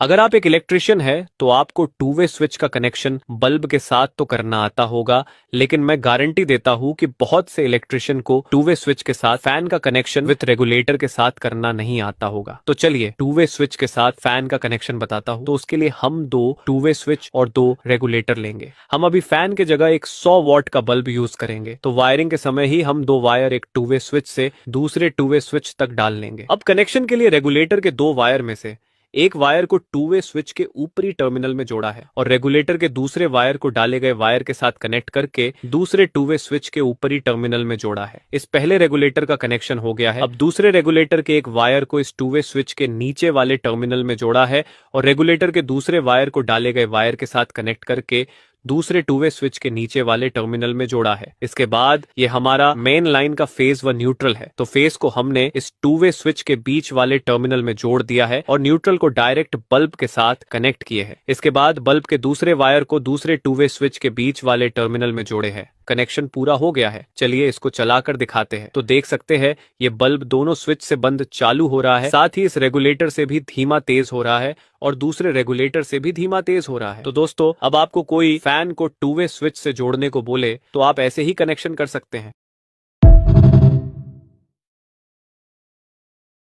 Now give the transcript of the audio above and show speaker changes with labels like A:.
A: अगर आप एक इलेक्ट्रिशियन है तो आपको टू वे स्विच का कनेक्शन बल्ब के साथ तो करना आता होगा, लेकिन मैं गारंटी देता हूं कि बहुत से इलेक्ट्रिशियन को टू वे स्विच के साथ फैन का कनेक्शन विथ रेगुलेटर के साथ करना नहीं आता होगा। तो चलिए टू वे स्विच के साथ फैन का कनेक्शन बताता हूं। तो उसके लिए हम दो टू वे स्विच और दो रेगुलेटर लेंगे। हम अभी फैन के जगह एक 100 वॉट का बल्ब यूज करेंगे, तो वायरिंग के समय ही हम दो वायर एक टू वे स्विच से दूसरे टू वे स्विच तक डाल लेंगे। अब कनेक्शन के लिए रेगुलेटर के दो वायर में से एक वायर को टू वे स्विच के ऊपरी टर्मिनल में जोड़ा है और रेगुलेटर के दूसरे वायर को डाले गए वायर के साथ कनेक्ट करके दूसरे टू वे स्विच के ऊपरी टर्मिनल में जोड़ा है। इस पहले रेगुलेटर का कनेक्शन हो गया है। अब दूसरे रेगुलेटर के एक वायर को इस टू वे स्विच के नीचे वाले टर्मिनल में जोड़ा है और रेगुलेटर के दूसरे वायर को डाले गए वायर के साथ कनेक्ट करके दूसरे टू वे स्विच के नीचे वाले टर्मिनल में जोड़ा है। इसके बाद ये हमारा मेन लाइन का फेज व न्यूट्रल है, तो फेज को हमने इस टू वे स्विच के बीच वाले टर्मिनल में जोड़ दिया है और न्यूट्रल को डायरेक्ट बल्ब के साथ कनेक्ट किए हैं। इसके बाद बल्ब के दूसरे वायर को दूसरे टू वे स्विच के बीच वाले टर्मिनल में जोड़े हैं। कनेक्शन पूरा हो गया है। चलिए इसको चलाकर दिखाते हैं। तो देख सकते हैं ये बल्ब दोनों स्विच से बंद चालू हो रहा है, साथ ही इस रेगुलेटर से भी धीमा तेज हो रहा है और दूसरे रेगुलेटर से भी धीमा तेज हो रहा है। तो दोस्तों अब आपको कोई फैन को टू वे स्विच से जोड़ने को बोले तो आप ऐसे ही कनेक्शन कर सकते हैं।